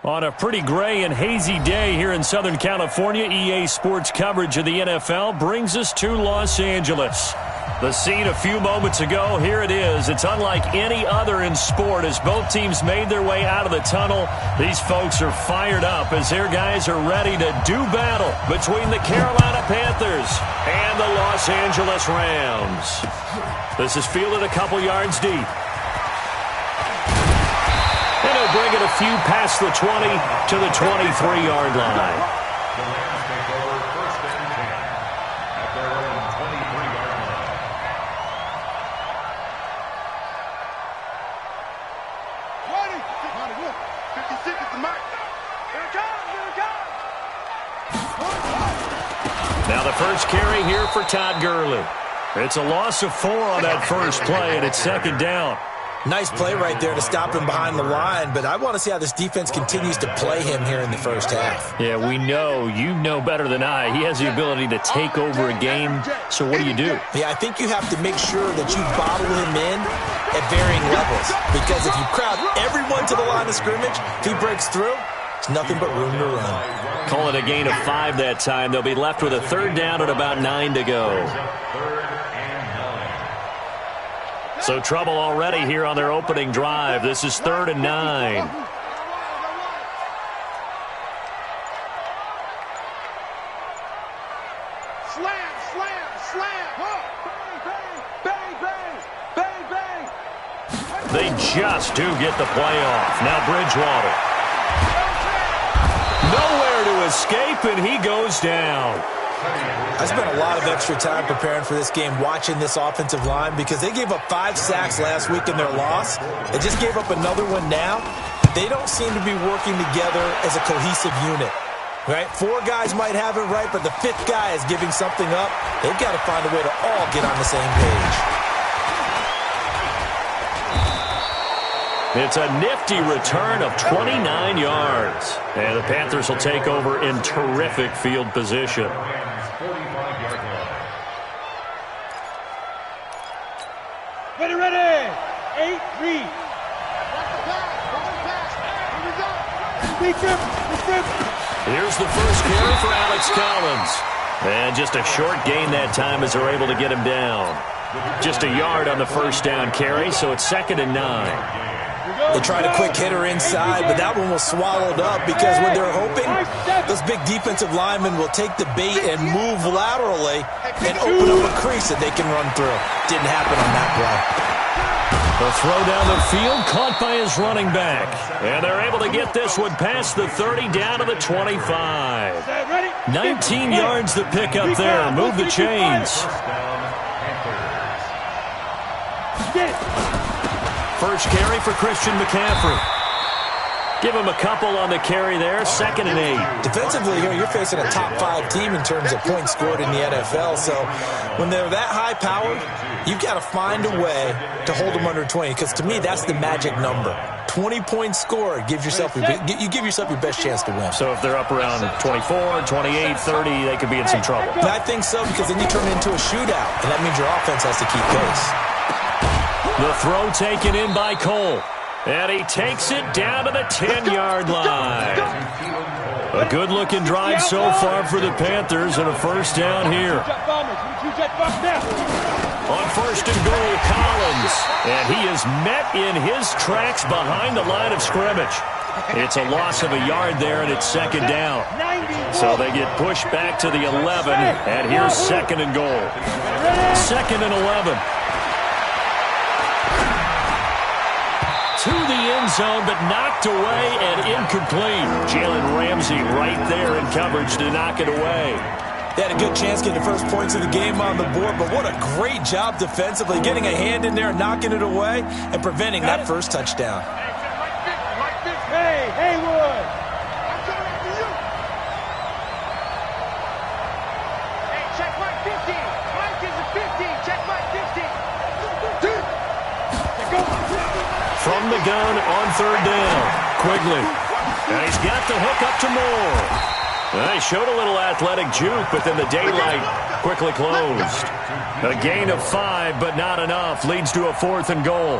On a pretty gray and hazy day here in Southern California, EA Sports coverage of the NFL brings us to Los Angeles. The scene a few moments ago, here it is. It's unlike any other in sport as both teams made their way out of the tunnel. These folks are fired up as their guys are ready to do battle between the Carolina Panthers and the Los Angeles Rams. This is fielded a couple yards deep. And he'll bring it a few past the 20 to the 23-yard line. The Rams take over first and 10 at their own 23-yard line. Look. 56 is the mark. Here it comes. Now the first carry here for Todd Gurley. It's a loss of 4 on that first play, and it's second down. Nice play right there to stop him behind the line, but I want to see how this defense continues to play him here in the first half. Yeah, we know. You know better than I. He has the ability to take over a game, so what do you do? Yeah, I think you have to make sure that you bottle him in at varying levels, because if you crowd everyone to the line of scrimmage, if he breaks through, it's nothing but room to run. Call it a gain of 5 that time. They'll be left with a third down and about 9 to go. So trouble already here on their opening drive. This is 3rd and 9. Slam. Bang. They just do get the play off. Now Bridgewater. Nowhere to escape, and he goes down. I spent a lot of extra time preparing for this game watching this offensive line because they gave up 5 sacks last week in their loss. They just gave up another one now. They don't seem to be working together as a cohesive unit. Right? 4 guys might have it right, but the 5th guy is giving something up. They've got to find a way to all get on the same page. It's a nifty return of 29 yards. And the Panthers will take over in terrific field position. 45-yard line. Ready. 8-3. Here's the first carry for Alex Collins. And just a short gain that time as they're able to get him down. Just a yard on the first down carry, so it's 2nd and 9. They tried a quick hitter inside, but that one was swallowed up because when they're hoping, those big defensive linemen will take the bait and move laterally and open up a crease that they can run through. Didn't happen on that play. The throw down the field caught by his running back. And they're able to get this one past the 30 down to the 25. 19 yards to pick up there. Move the chains. First carry for Christian McCaffrey. Give him a couple on the carry there. 2nd and 8. Defensively here, you're facing a top 5 team in terms of points scored in the NFL. So when they're that high powered, you've got to find a way to hold them under 20. Because to me, that's the magic number. 20 points scored gives yourself you give yourself your best chance to win. So if they're up around 24, 28, 30, they could be in some trouble. I think so, because then you turn it into a shootout, and that means your offense has to keep pace. The throw taken in by Cole. And he takes it down to the 10-yard line. A good-looking drive so far for the Panthers and a first down here. On 1st and goal, Collins. And he is met in his tracks behind the line of scrimmage. It's a loss of a yard there, and it's 2nd down. So they get pushed back to the 11, and here's 2nd and goal. 2nd and 11. To the end zone, but knocked away and incomplete. Jalen Ramsey right there in coverage to knock it away. They had a good chance getting the first points of the game on the board, but what a great job defensively, getting a hand in there, knocking it away, and preventing that first touchdown. Hey, Haywood. Hey, check my 50. Mike is a 50. Check my 50. From the gun on 3rd down. Quigley. And he's got the hook up to Moore. He showed a little athletic juke, but then the daylight quickly closed. A gain of 5, but not enough. Leads to a 4th and goal.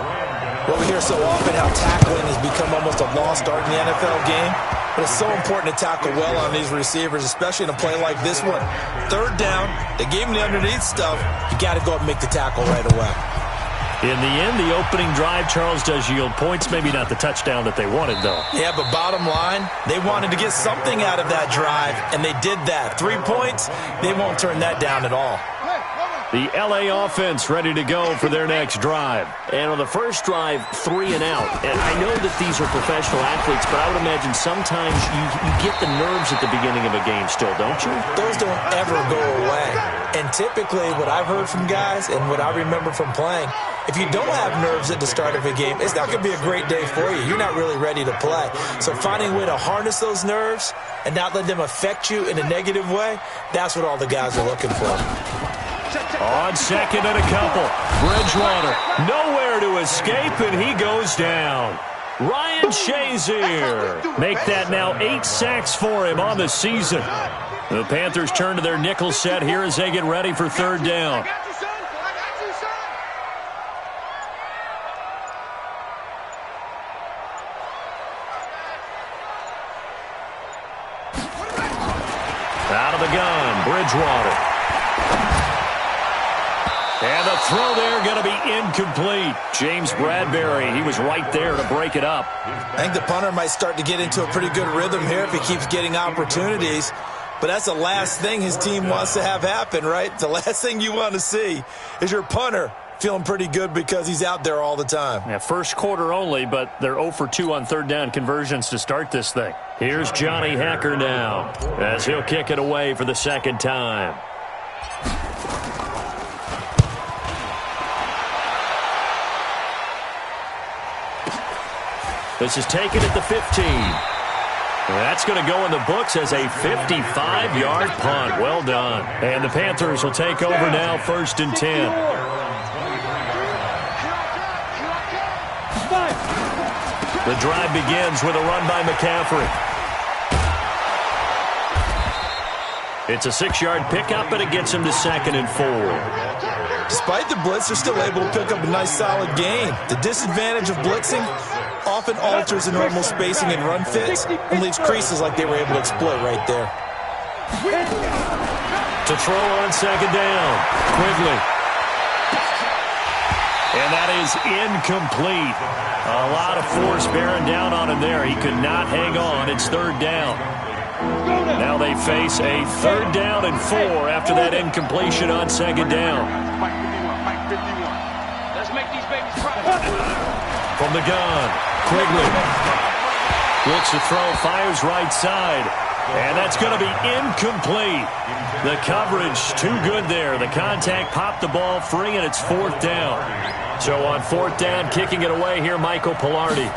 Well, we hear so often how tackling has become almost a lost art in the NFL game. But it's so important to tackle well on these receivers, especially in a play like this one. Third down, they gave him the underneath stuff. You got to go up and make the tackle right away. In the end, the opening drive, Charles, does yield points. Maybe not the touchdown that they wanted, though. Yeah, but bottom line, they wanted to get something out of that drive, and they did that. 3 points, they won't turn that down at all. The LA offense ready to go for their next drive. And on the first drive, 3 and out. And I know that these are professional athletes, but I would imagine sometimes you get the nerves at the beginning of a game still, don't you? Those don't ever go away. And typically what I've heard from guys and what I remember from playing, if you don't have nerves at the start of a game, it's not going to be a great day for you. You're not really ready to play. So finding a way to harness those nerves and not let them affect you in a negative way, that's what all the guys are looking for. On second and a couple, Bridgewater nowhere to escape, and he goes down. Ryan Shazier make that now 8 sacks for him on the season. The Panthers turn to their nickel set here as they get ready for third down. Out of the gun, Bridgewater. And the throw there going to be incomplete. James Bradbury, he was right there to break it up. I think the punter might start to get into a pretty good rhythm here if he keeps getting opportunities. But that's the last thing his team wants to have happen, right? The last thing you want to see is your punter feeling pretty good because he's out there all the time. Yeah, first quarter only, but they're 0 for 2 on third down conversions to start this thing. Here's Johnny Hacker now as he'll kick it away for the second time. This is taken at the 15. That's going to go in the books as a 55-yard punt. Well done. And the Panthers will take over now, 1st and 10. The drive begins with a run by McCaffrey. It's a 6-yard pickup, and it gets him to 2nd and 4. Despite the blitz, they're still able to pick up a nice, solid gain. The disadvantage of blitzing often alters the normal spacing and run fits and leaves creases like they were able to exploit right there. To throw on second down, Quigley. And that is incomplete. A lot of force bearing down on him there. He could not hang on. It's third down. Now they face a 3rd down and 4 after that incompletion on second down. Let's make these babies proud. From the gun, Quigley looks to throw, fires right side, and that's going to be incomplete. The coverage too good there. The contact popped the ball free, and it's 4th down. So on 4th down, kicking it away here, Michael Pilardi.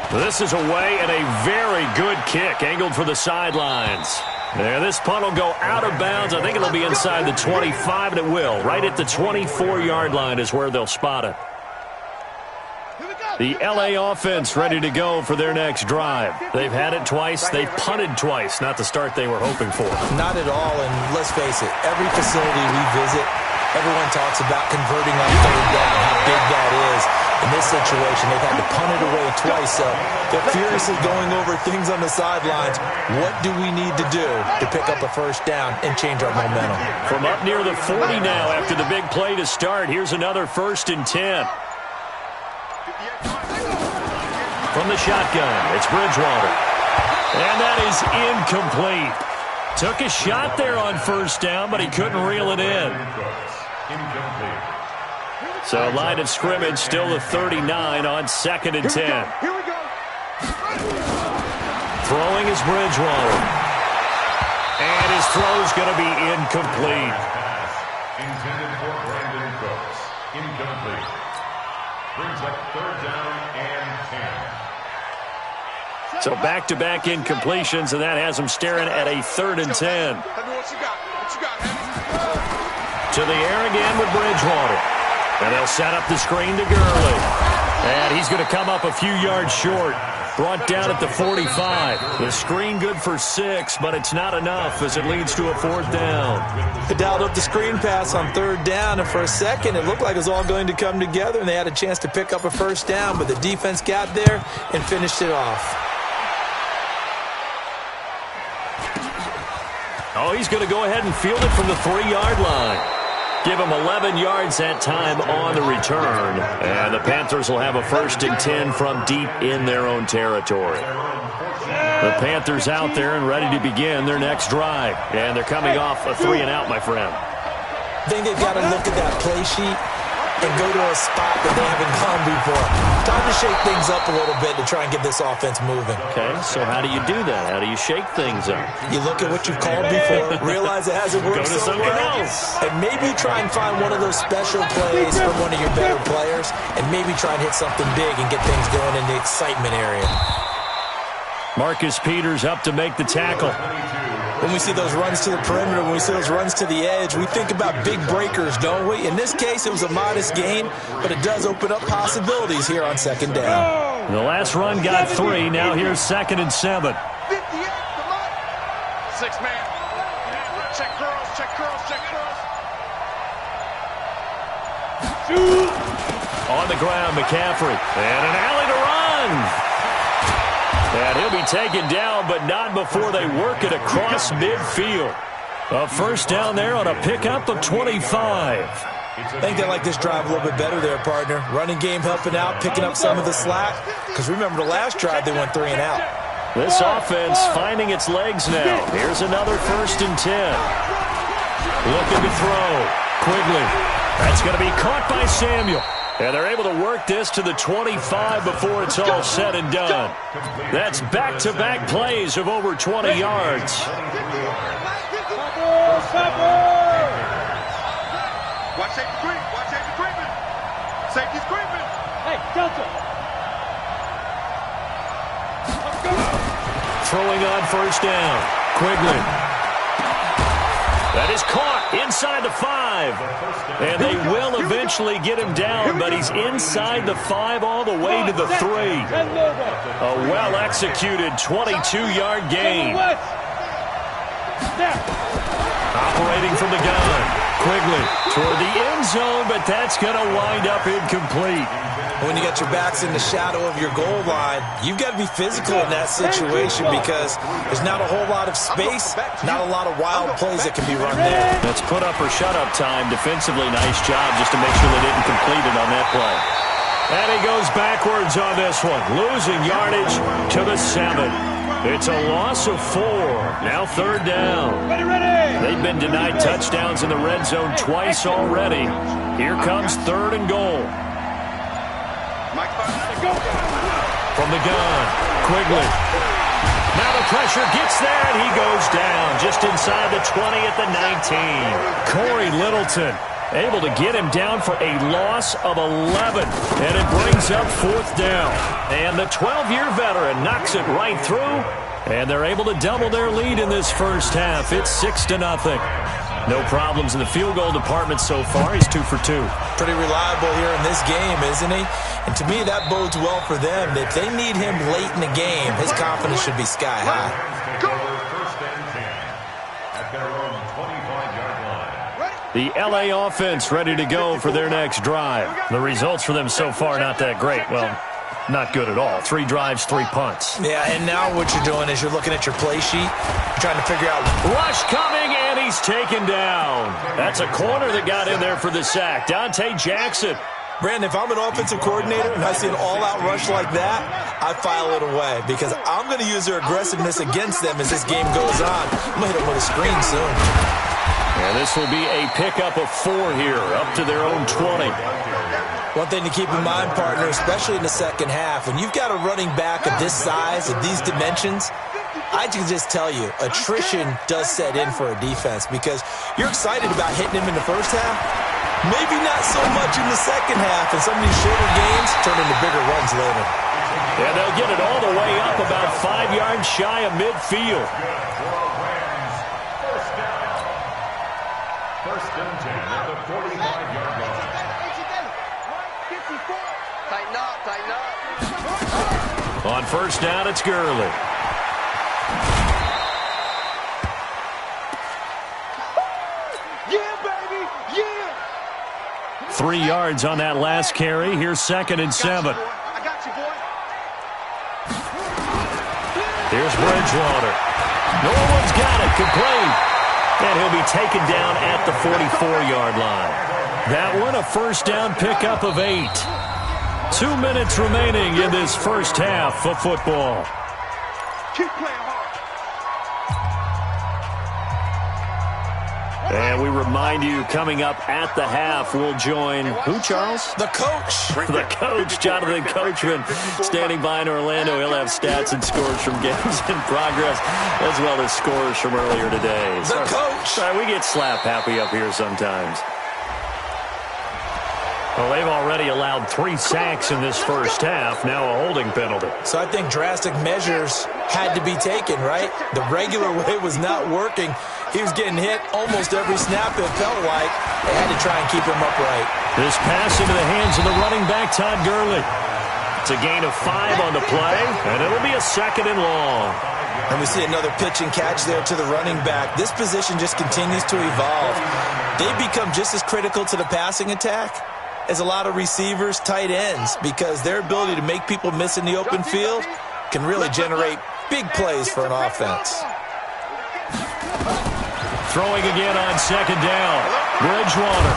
This is away and a very good kick, angled for the sidelines. There, this punt will go out of bounds. I think it'll be inside the 25, and it will. Right at the 24-yard line is where they'll spot it. The LA offense ready to go for their next drive. They've had it twice. They've punted twice. Not the start they were hoping for. Not at all, and let's face it, every facility we visit, everyone talks about converting on third down, how big that is. In this situation, they've had to punt it away twice, so they're furiously going over things on the sidelines. What do we need to do to pick up a 1st down and change our momentum? From up near the 40 now after the big play to start, here's another 1st and 10. From the shotgun, it's Bridgewater. And that is incomplete. Took a shot there on 1st down, but he couldn't reel it in. So line of scrimmage still the 39 on 2nd and 10. Here we go. Throwing is Bridgewater. And his throw's going to be incomplete. Intended for Brandon Cooks. Incomplete. Brings up 3rd down and 10. So back-to-back incompletions, and that has him staring at a 3rd and 10. To the air again with Bridgewater. And they'll set up the screen to Gurley. And he's going to come up a few yards short. Brought down at the 45. The screen good for 6, but it's not enough as it leads to a 4th down. They dialed up the screen pass on 3rd down, and for a second it looked like it was all going to come together, and they had a chance to pick up a 1st down, but the defense got there and finished it off. Oh, he's going to go ahead and field it from the 3-yard line. Give him 11 yards that time on the return. And the Panthers will have a 1st and 10 from deep in their own territory. The Panthers out there and ready to begin their next drive. And they're coming off a 3-and-out, my friend. I think they've got to look at that play sheet and go to a spot that they haven't gone before. Time to shake things up a little bit to try and get this offense moving. Okay, so how do you do that? How do you shake things up? You look at what you've called before, realize it hasn't worked Go to so something well, else. and maybe try and find one of those special plays from one of your better players, and maybe try and hit something big and get things going in the excitement area. Marcus Peters up to make the tackle. When we see those runs to the perimeter, when we see those runs to the edge, we think about big breakers, don't we? In this case, it was a modest gain, but it does open up possibilities here on 2nd down. The last run got 3. Now here's 2nd and 7. 58, come on. 6-man. Check curls, check curls, check curls. On the ground, McCaffrey. And an alley to run. And he'll be taken down, but not before they work it across midfield. A 1st down there on a pickup of 25. I think they like this drive a little bit better there, partner. Running game helping out, picking up some of the slack. Because remember, the last drive, they went 3-and-out. This offense finding its legs now. Here's another 1st and 10. Looking to throw. Quigley. That's going to be caught by Samuel. And they're able to work this to the 25 before it's all said and done. That's back-to-back plays of over 20 yards. Watch safety creep. Watch safety creeping. Safety's creeping. Hey, Delta. Throwing on 1st down. Quigley. That is caught inside the 5. And they will eventually get him down, but he's inside the 5 all the way to the 3. A well-executed 22-yard gain. Operating from the gun. Quigley toward the end zone, but that's going to wind up incomplete. When you got your backs in the shadow of your goal line, you've got to be physical in that situation because there's not a whole lot of space, not a lot of wild plays that can be run there. That's put up or shut up time. Defensively, nice job just to make sure they didn't complete it on that play. And he goes backwards on this one, losing yardage to the 7. It's a loss of 4. Now 3rd down. They've been denied touchdowns in the red zone twice already. Here comes 3rd and goal. From the gun, Quigley. Now the pressure gets there, and he goes down just inside the 20 at the 19. Corey Littleton able to get him down for a loss of 11, and it brings up 4th down. And the 12-year veteran knocks it right through, and they're able to double their lead in this first half. It's 6-0. No problems in the field goal department so far. He's 2 for 2. Pretty reliable here in this game, isn't he? And to me, that bodes well for them. If they need him late in the game, his confidence should be sky high. The LA offense ready to go for their next drive. The results for them so far not that great. Well, not good at all. 3 drives, 3 punts. Yeah, and now what you're doing is you're looking at your play sheet, trying to figure out. Rush coming, and he's taken down. That's a corner that got in there for the sack. Dante Jackson. Brandon, if I'm an offensive coordinator and I see an all-out rush like that, I file it away because I'm going to use their aggressiveness against them as this game goes on. I'm going to hit them with a screen soon. And this will be a pickup of 4 here, up to their own 20. One thing to keep in mind, partner, especially in the second half, when you've got a running back of this size, of these dimensions, I can just tell you, attrition does set in for a defense because you're excited about hitting him in the first half. Maybe not so much in the second half, and some of these shorter games turn into bigger runs later. And they'll get it all the way up about 5 yards shy of midfield. First and 10 at the 45-yard line. Tighten up, tighten up. On first down, it's Gurley. Yeah, baby, yeah. 3 yards on that last carry. Here's 2nd and 7. I got you, boy. Here's Bridgewater. No one's got it. Complete. And he'll be taken down at the 44-yard line. That one, a first down pickup of 8. 2 minutes remaining in this first half of football. Keep playing hard. And we remind you, coming up at the half, we'll join who, Charles? The coach. The coach, Jonathan Coachman, standing by in Orlando. He'll have stats and scores from games in progress, as well as scores from earlier today. The coach. Sorry, we get slap happy up here sometimes. Well, they've already allowed 3 sacks in this first half, now a holding penalty. So I think drastic measures had to be taken, right? The regular way was not working. He was getting hit almost every snap, it felt like. They had to try and keep him upright. This pass into the hands of the running back, Todd Gurley. It's a gain of 5 on the play, and it'll be a 2nd and long. And we see another pitch and catch there to the running back. This position just continues to evolve. They've become just as critical to the passing attack as a lot of receivers, tight ends, because their ability to make people miss in the open field can really generate big plays for an offense. Throwing again on 2nd down. Bridgewater.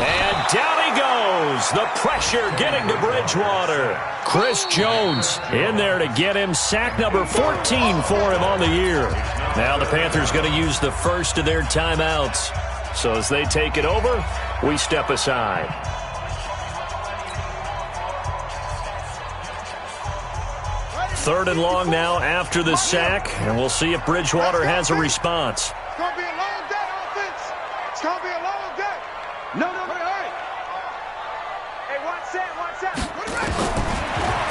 And down he goes. The pressure getting to Bridgewater. Chris Jones in there to get him. Sack number 14 for him on the year. Now the Panthers going to use the first of their timeouts. So as they take it over, we step aside. Third and long now after the sack, and we'll see if Bridgewater has a response. It's going to be a long day, offense. It's going to be a long day. No, hurry. Hey, watch that.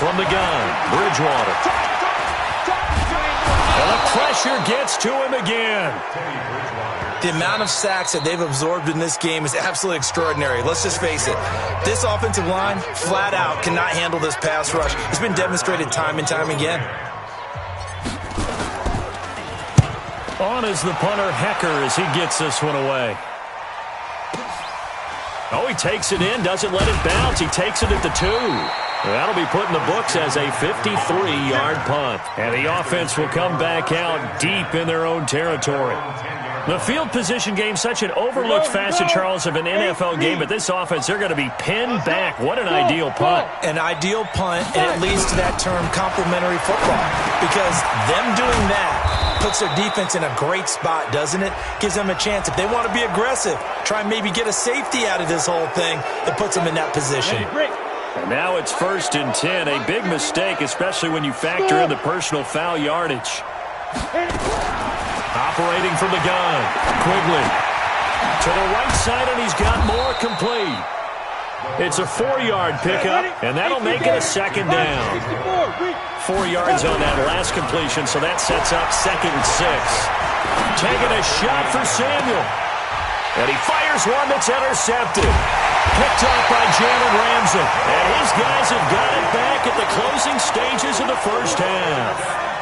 From the gun, Bridgewater. And the pressure gets to him again. The amount of sacks that they've absorbed in this game is absolutely extraordinary. Let's just face it. This offensive line, flat out, cannot handle this pass rush. It's been demonstrated time and time again. On is the punter, Hecker, as he gets this one away. Oh, he takes it in, doesn't let it bounce. He takes it at the 2. That'll be put in the books as a 53-yard punt. And the offense will come back out deep in their own territory. The field position game, such an overlooked facet, Charles, of an NFL game, but this offense, they're going to be pinned back. What an ideal punt. An ideal punt, and it leads to that term complementary football, because them doing that puts their defense in a great spot, doesn't it? Gives them a chance. If they want to be aggressive, try and maybe get a safety out of this whole thing, it puts them in that position. And now it's 1st and 10, a big mistake, especially when you factor in the personal foul yardage. Operating from the gun, Quigley. To the right side, and he's got more complete. It's a 4-yard pickup, and that'll make it a 2nd down. 4 yards on that last completion, so that sets up 2nd and 6. Taking a shot for Samuel. And he fires one that's intercepted. Picked off by Jalen Ramsey. And his guys have got it back at the closing stages of the first half.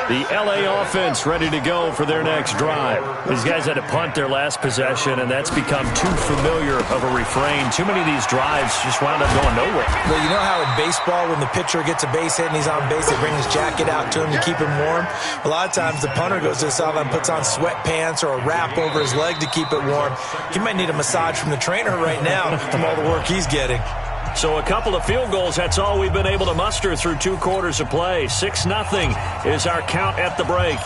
The L.A. offense ready to go for their next drive. These guys had to punt their last possession, and that's become too familiar of a refrain. Too many of these drives just wound up going nowhere. Well, you know how in baseball, when the pitcher gets a base hit and he's on base, they bring his jacket out to him to keep him warm? A lot of times the punter goes to the sideline, puts on sweatpants or a wrap over his leg to keep it warm. He might need a massage from the trainer right now from all the work he's getting. So a couple of field goals, that's all we've been able to muster through 2 quarters of play. 6-0 is our count at the break.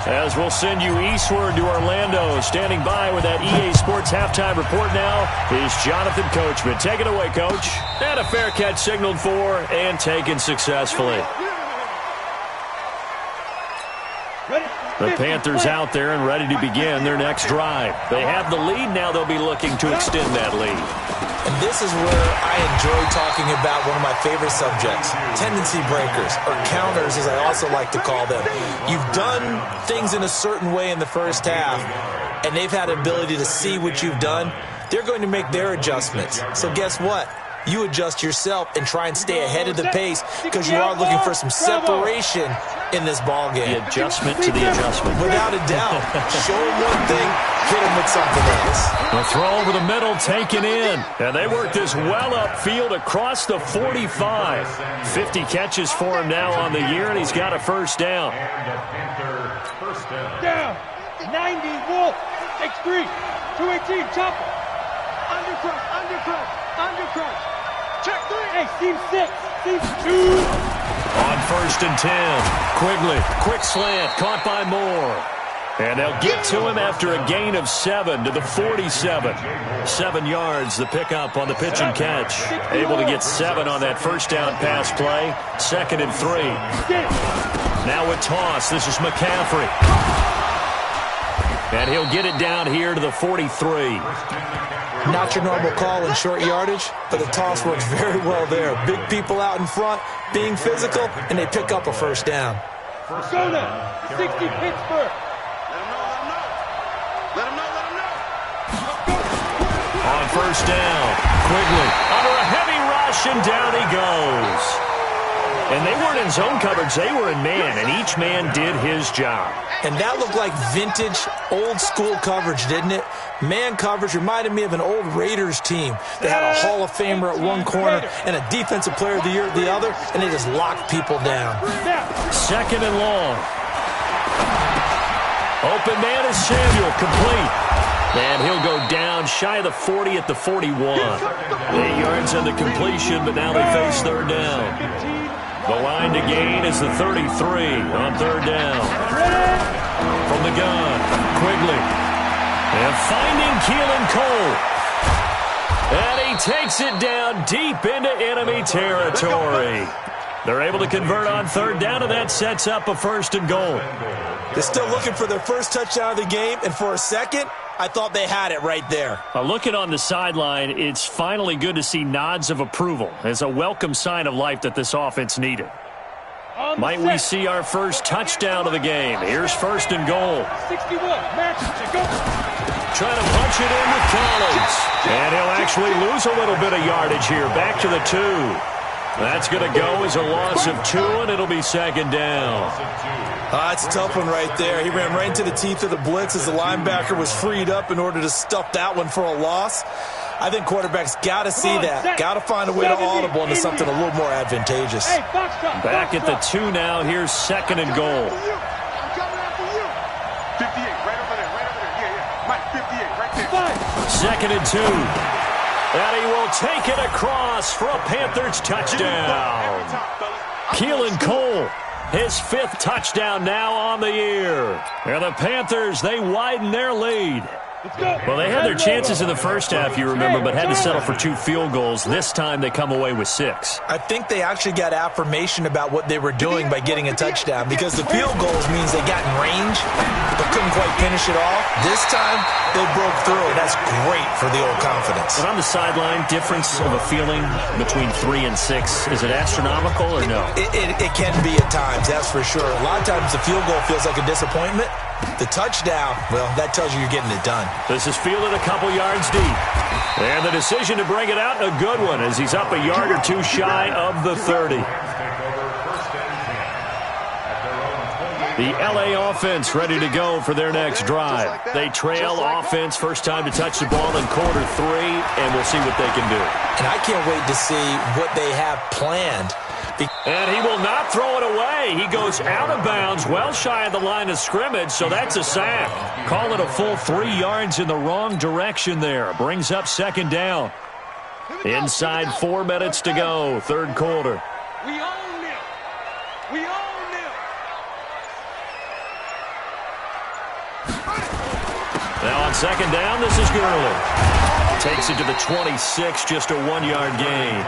As we'll send you eastward to Orlando. Standing by with that EA Sports halftime report now is Jonathan Coachman. Take it away, Coach. And a fair catch signaled for and taken successfully. The Panthers out there and ready to begin their next drive. They have the lead. Now they'll be looking to extend that lead. And this is where I enjoy talking about one of my favorite subjects, tendency breakers, or counters as I also like to call them. You've done things in a certain way in the first half, and they've had the ability to see what you've done. They're going to make their adjustments. So guess what? you adjust yourself and try and stay ahead of the pace because you are looking for some separation in this ball game. The adjustment to the adjustment. Without a doubt. Show him one thing, hit him with something else. The throw over the middle taken in. And they work this well upfield across the 45. 50 catches for him now on the year, and he's got a first down. Down. 90, Wolf. Takes 3. 218, chopper. Undercrush. Check 3. Hey, seam 6. Seam 2. On 1st and 10. Quigley, quick slant, caught by Moore. And they'll get to him after a gain of 7 to the 47. 7 yards, the pickup on the pitch and catch. Able to get 7 on that first down pass play. 2nd and 3. Now a toss. This is McCaffrey. And he'll get it down here to the 43. Not your normal call in short yardage, but the toss works very well there. Big people out in front, being physical, and they pick up a first down. Go now. 60 Pittsburgh. Let him know. On first down, Quigley under a heavy rush, and down he goes. And they weren't in zone coverage, they were in man, and each man did his job. And that looked like vintage, old-school coverage, didn't it? Man coverage reminded me of an old Raiders team. They had a Hall of Famer at one corner and a Defensive Player of the Year at the other, and they just locked people down. 2nd and long. Open man is Samuel, complete. And he'll go down shy of the 40 at the 41. 8 yards on the completion, but now they face 3rd down. The line to gain is the 33 on 3rd down. From the gun, Quigley. And finding Keelan Cole. And he takes it down deep into enemy territory. They're able to convert on 3rd down, and that sets up a 1st and goal. They're still looking for their first touchdown of the game, and for a second, I thought they had it right there. Looking on the sideline, it's finally good to see nods of approval as a welcome sign of life that this offense needed. Might we see our first touchdown of the game? Here's 1st and goal. 61, Trying to punch it in with Collins. And he'll actually lose a little bit of yardage here. Back to the 2. That's going to go as a loss of 2, and it'll be 2nd down. That's a tough one right there. He ran right into the teeth of the blitz as the linebacker was freed up in order to stuff that one for a loss. I think quarterbacks got to see that. Got to find a way to audible into something a little more advantageous. Back at the 2 now. Here's 2nd and goal. 58, right over there. Yeah. Mike, 58, right there. 2nd and 2. And he will take it across for a Panthers touchdown. Keelan Cole, his 5th touchdown now on the year. And the Panthers, they widen their lead. Well, they had their chances in the first half, you remember, but had to settle for 2 field goals. This time they come away with 6. I think they actually got affirmation about what they were doing by getting a touchdown, because the field goals means they got in range but couldn't quite finish it off. This time they broke through, and that's great for the old confidence. And on the sideline, difference of a feeling between 3 and 6, is it astronomical or no? It can be at times, that's for sure. A lot of times the field goal feels like a disappointment. The touchdown, well, that tells you you're getting it done. This is fielded a couple yards deep. And the decision to bring it out, a good one, as he's up a yard or 2 shy of the 30. The LA offense ready to go for their next drive. They trail offense, first time to touch the ball in quarter 3, and we'll see what they can do. And I can't wait to see what they have planned. And he will not throw it away. He goes out of bounds, well shy of the line of scrimmage, so that's a sack. Call it a full 3 yards in the wrong direction there. Brings up 2nd down. Inside 4 minutes to go, 3rd quarter. We own them. Now on 2nd down, this is Gurley. Takes it to the 26, just a 1-yard gain.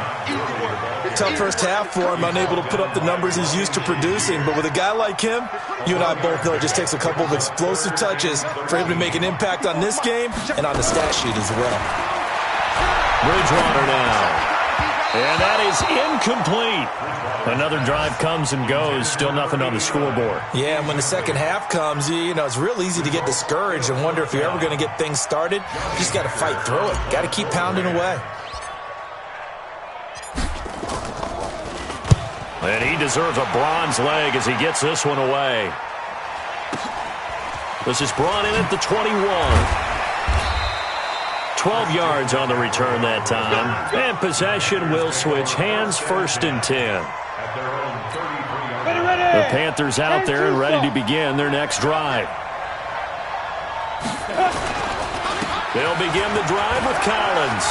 Tough first half for him, unable to put up the numbers he's used to producing. But with a guy like him, you and I both know it just takes a couple of explosive touches for him to make an impact on this game and on the stat sheet as well. Bridgewater now. And that is incomplete. Another drive comes and goes. Still nothing on the scoreboard. Yeah, and when the second half comes, you know, it's real easy to get discouraged and wonder if you're ever going to get things started. You just got to fight through it. Got to keep pounding away. And he deserves a bronze leg as he gets this one away. This is brought in at the 21. 12 yards on the return that time. And possession will switch hands, 1st and 10. The Panthers out there and ready to begin their next drive. They'll begin the drive with Collins.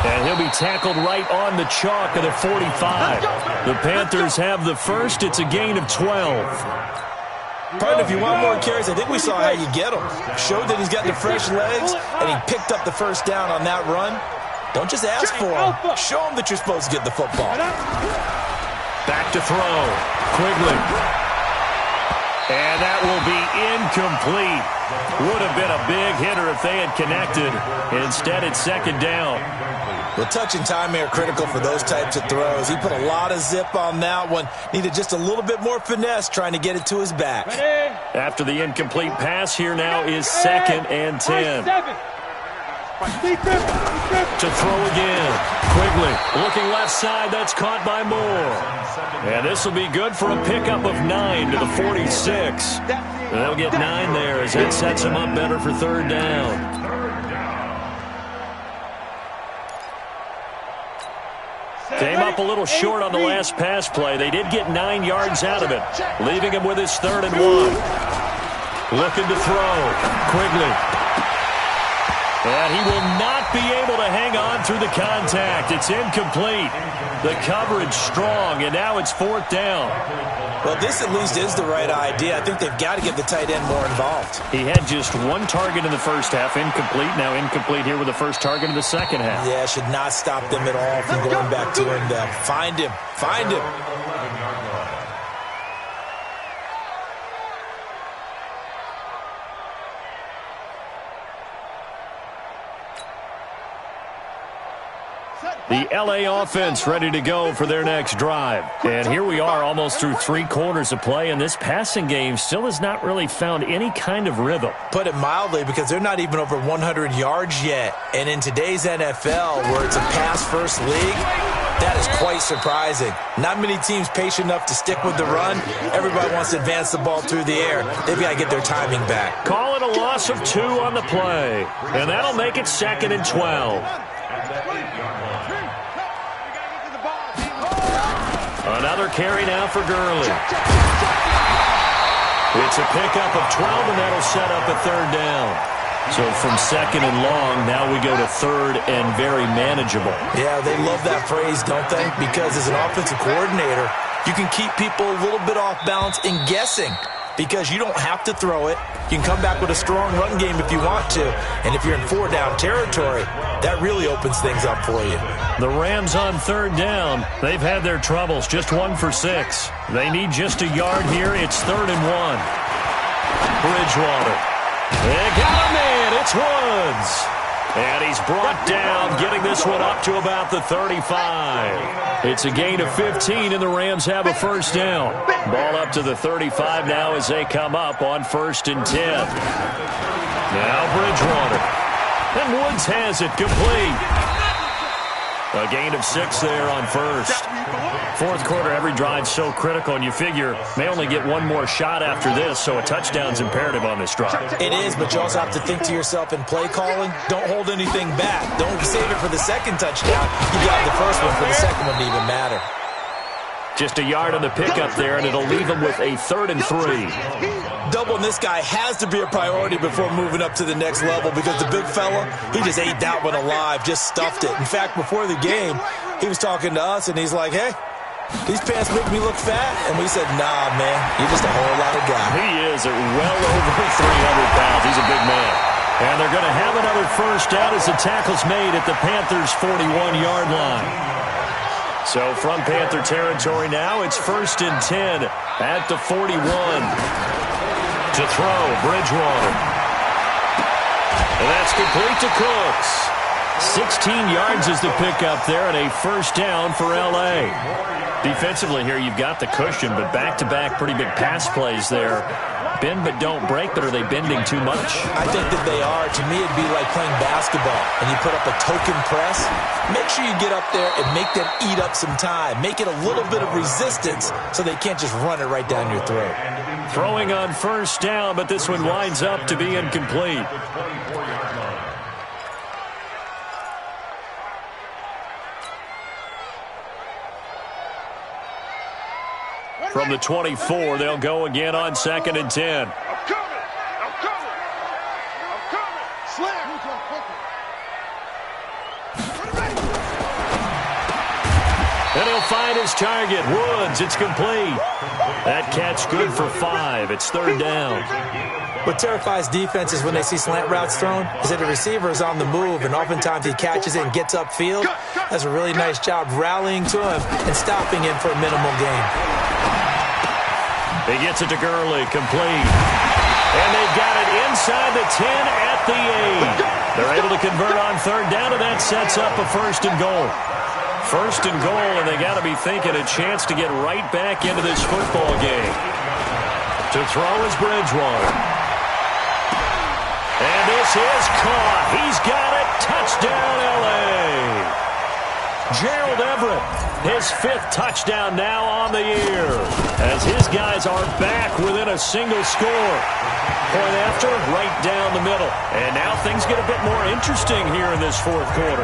And he'll be tackled right on the chalk of the 45. The Panthers have the first. It's a gain of 12. Partner, if you want more carries, I think we saw how you get them. Showed that he's got the fresh legs, and he picked up the first down on that run. Don't just ask for him. Show him that you're supposed to get the football. Back to throw. Quigley. And that will be incomplete. Would have been a big hitter if they had connected. Instead, it's 2nd down. Well, touch and time are critical for those types of throws. He put a lot of zip on that one. Needed just a little bit more finesse trying to get it to his back. After the incomplete pass, here now is 2nd and 10. To throw again. Quigley looking left side. That's caught by Moore. And this will be good for a pickup of 9 to the 46. And they'll get 9 there as that sets them up better for 3rd down. Came up a little short on the last pass play. They did get 9 yards out of it, leaving him with his 3rd and 1. Looking to throw. Quigley. And he will not be able to hang on through the contact. It's incomplete. The coverage strong, and now it's 4th down. Well, this at least is the right idea. I think they've got to get the tight end more involved. He had just 1 target in the first half, incomplete. Now incomplete here with the first target in the second half. Yeah, should not stop them at all from going back to him. Find him. Find him. The L.A. offense ready to go for their next drive. And here we are almost through 3 quarters of play, and this passing game still has not really found any kind of rhythm. Put it mildly, because they're not even over 100 yards yet. And in today's NFL, where it's a pass-first league, that is quite surprising. Not many teams patient enough to stick with the run. Everybody wants to advance the ball through the air. They've got to get their timing back. Call it a loss of 2 on the play. And that'll make it 2nd and 12. Another carry now for Gurley. It's a pickup of 12, and that'll set up a 3rd down. So from 2nd and long, now we go to 3rd and very manageable. Yeah, they love that phrase, don't they? Because as an offensive coordinator, you can keep people a little bit off balance and guessing. Because you don't have to throw it. You can come back with a strong run game if you want to. And if you're in 4-down territory, that really opens things up for you. The Rams on 3rd down. They've had their troubles. Just 1 for 6. They need just a yard here. It's 3rd and 1. Bridgewater. They got a man. It's Woods. And he's brought down, getting this one up to about the 35. It's a gain of 15, and the Rams have a 1st down. Ball up to the 35 now as they come up on 1st and 10. Now Bridgewater. And Woods has it complete. A gain of 6 there on 1st. 4th quarter, every drive so critical, and you figure may only get 1 more shot after this, so a touchdown's imperative on this drive. It is, but you also have to think to yourself in play calling, don't hold anything back. Don't save it for the 2nd touchdown. You got the 1st one for the 2nd one to even matter. Just a yard on the pickup there, and it'll leave him with a 3rd and 3. Doubling this guy has to be a priority before moving up to the next level, because the big fella, he just ate that one alive, just stuffed it. In fact, before the game, he was talking to us, and he's like, hey, these pants make me look fat. And we said, nah, man, you're just a whole lot of guy. He is at well over 300 pounds. He's a big man. And they're going to have another 1st down as the tackle's made at the Panthers' 41-yard line. So from Panther territory now, it's 1st and 10 at the 41. To throw, Bridgewater. And that's complete to Cooks. 16 yards is the pickup there, and a first down for L.A. Defensively here, you've got the cushion, but back-to-back pretty big pass plays there. Bend but don't break, but are they bending too much? I think that they are. To me, it'd be like playing basketball, and you put up a token press. Make sure you get up there and make them eat up some time. Make it a little bit of resistance so they can't just run it right down your throat. Throwing on first down, but this one winds up to be incomplete. From the 24, they'll go again on 2nd and 10. I'm coming. Slam. And he'll find his target. Woods, it's complete. That catch good for 5. It's 3rd down. What terrifies defenses when they see slant routes thrown is that the receiver is on the move, and oftentimes he catches it and gets upfield. Does a really nice job rallying to him and stopping him for a minimal gain. He gets it to Gurley, complete. And they've got it inside the 10 at the 8. They're able to convert on 3rd down, and that sets up a 1st and goal. 1st and goal, and they got to be thinking a chance to get right back into this football game. To throw is Bridgewater. And this is caught. He's got it. Touchdown, L.A. Gerald Everett, his 5th touchdown now on the year, as his guys are back within a single score. Point after, right down the middle. And now things get a bit more interesting here in this 4th quarter.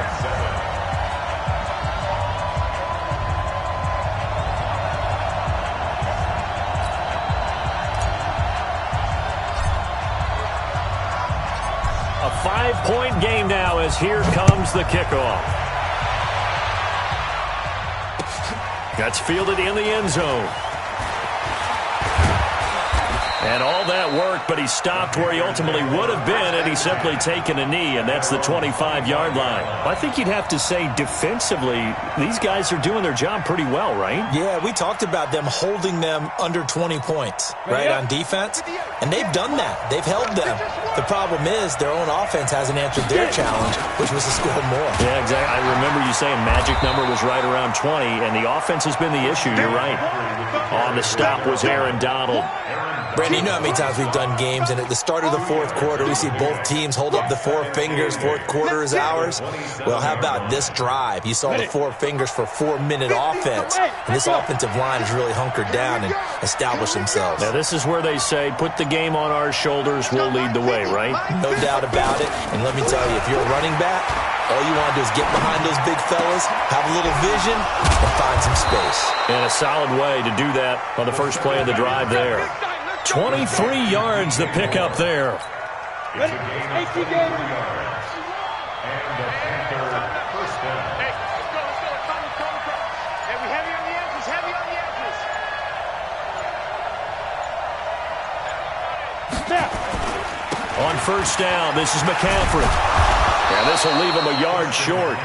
A 5-point game now as here comes the kickoff. That's fielded in the end zone. And all that worked, but he stopped where he ultimately would have been, and he's simply taken a knee, and that's the 25-yard line. I think you'd have to say defensively, these guys are doing their job pretty well, right? Yeah, we talked about them holding them under 20 points, right, on defense, and they've done that. They've held them. The problem is their own offense hasn't answered their challenge, which was to score more. Yeah, exactly. I remember you saying magic number was right around 20, and the offense has been the issue. You're right. On the stop was Aaron Donald. Brandon, you know how many times we've done games, and at the start of the 4th quarter, we see both teams hold up the 4 fingers. 4th quarter is ours. Well, how about this drive? You saw the 4 fingers for 4-minute offense, and this offensive line has really hunkered down and established themselves. Now, this is where they say, put the game on our shoulders, we'll lead the way, right? No doubt about it. And let me tell you, if you're a running back, all you want to do is get behind those big fellas, have a little vision, and find some space. And a solid way to do that on the first play of the drive there. 23 yards the pickup there. It's a gain of 30 yards. And the Panther first down. Hey, let's go. Come. Hey, we heavy on the edges, On first down, this is McCaffrey. And this will leave him a yard short.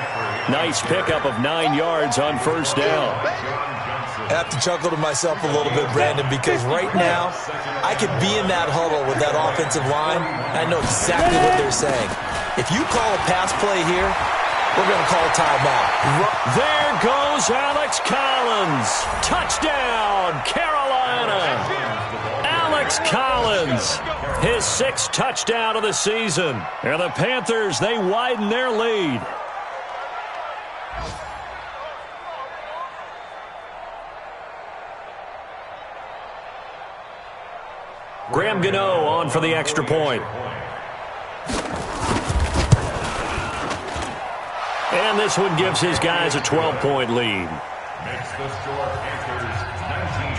Nice pickup of 9 yards on first down. I have to chuckle to myself a little bit, Brandon, because right now I could be in that huddle with that offensive line, and I know exactly what they're saying. If you call a pass play here, we're going to call a timeout. There goes Alex Collins. Touchdown, Carolina. Alex Collins, his 6th touchdown of the season. And the Panthers, they widen their lead. Graham Gano on for the extra point. And this one gives his guys a 12-point lead. Makes the score Panthers 19,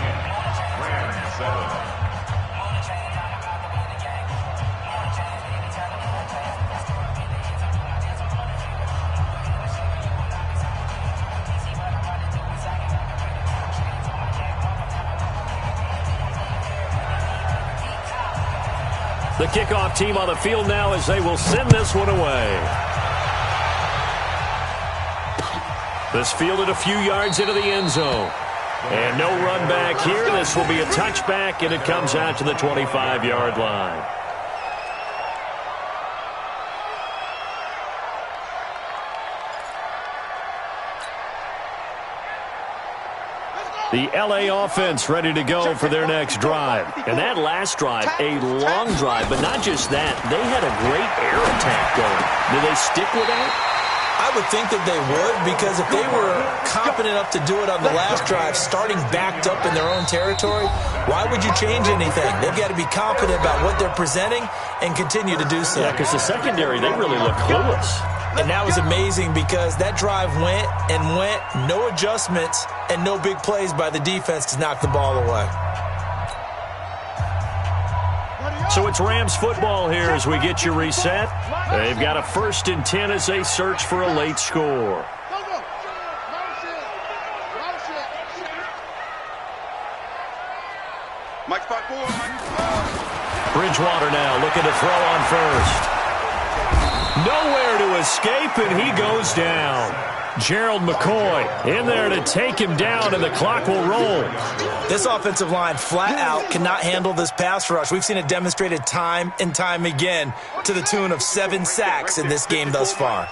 Rams 7. The kickoff team on the field now as they will send this one away. This fielded a few yards into the end zone. And no run back here. This will be a touchback, and it comes out to the 25-yard line. The L.A. offense ready to go for their next drive. And that last drive, a long drive, but not just that. They had a great air attack going. Do they stick with that? I would think that they would, because if they were competent enough to do it on the last drive, starting backed up in their own territory, why would you change anything? They've got to be confident about what they're presenting and continue to do so. Yeah, because the secondary, they really look clueless. And that was amazing because that drive went and went, no adjustments, and no big plays by the defense to knock the ball away. So it's Rams football here as we get you reset. They've got a 1st and 10 as they search for a late score. Bridgewater now looking to throw on first. Nowhere to escape, and he goes down. Gerald McCoy in there to take him down, and the clock will roll. This offensive line flat out cannot handle this pass rush. We've seen it demonstrated time and time again to the tune of 7 sacks in this game thus far.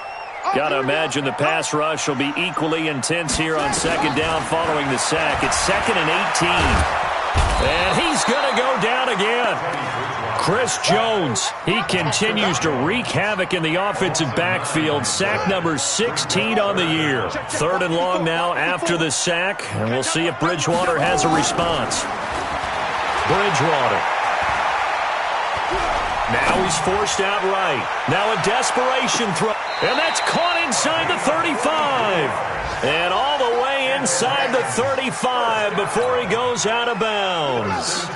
Got to imagine the pass rush will be equally intense here on 2nd down following the sack. It's 2nd and 18. And he's going to go down again. Chris Jones, he continues to wreak havoc in the offensive backfield. Sack number 16 on the year. 3rd and long now after the sack, and we'll see if Bridgewater has a response. Bridgewater. Now he's forced out right. Now a desperation throw, and that's caught inside the 35. And all the way inside the 35 before he goes out of bounds.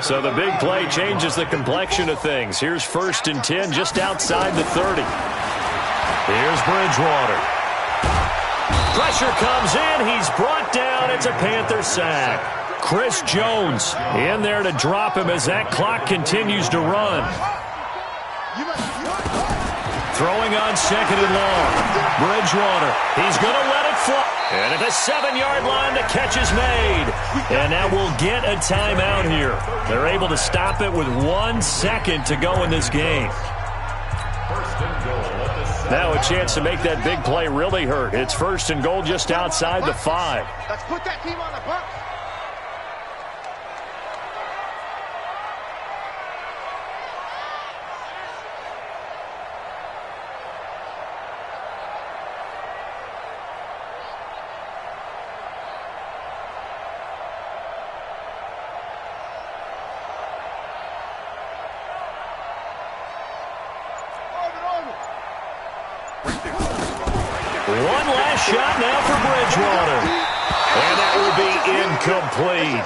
So the big play changes the complexion of things. Here's 1st and 10 just outside the 30. Here's Bridgewater. Pressure comes in. He's brought down. It's a Panther sack. Chris Jones in there to drop him as that clock continues to run. Throwing on 2nd and long. Bridgewater. He's going to let it fly. And at the 7-yard line, the catch is made. And now we'll get a timeout here. They're able to stop it with 1 second to go in this game. Now a chance to make that big play really hurt. It's 1st and goal just outside the 5. Let's put that team on the box. One last shot now for Bridgewater. And that will be incomplete.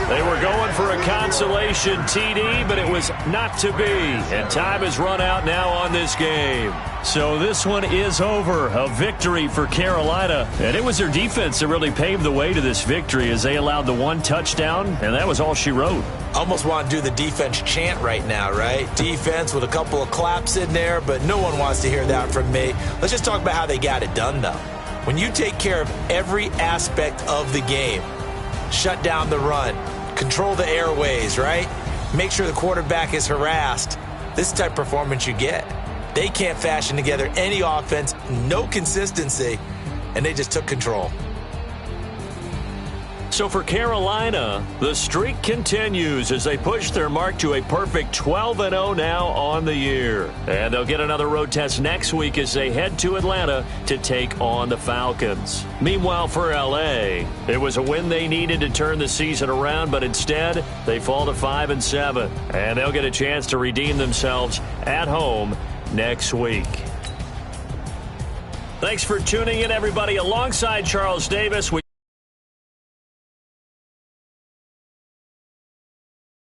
They were going for a consolation TD, but it was not to be. And time has run out now on this game. So this one is over. A victory for Carolina. And it was their defense that really paved the way to this victory as they allowed the 1 touchdown, and that was all she wrote. Almost want to do the defense chant right now, right? Defense with a couple of claps in there, but no one wants to hear that from me. Let's just talk about how they got it done, though. When you take care of every aspect of the game, shut down the run, control the airways, right? Make sure the quarterback is harassed. This is the type of performance you get. They can't fashion together any offense, no consistency, and they just took control. So for Carolina, the streak continues as they push their mark to a perfect 12-0 now on the year. And they'll get another road test next week as they head to Atlanta to take on the Falcons. Meanwhile, for L.A., it was a win they needed to turn the season around, but instead they fall to 5-7. And they'll get a chance to redeem themselves at home next week. Thanks for tuning in, everybody. Alongside Charles Davis,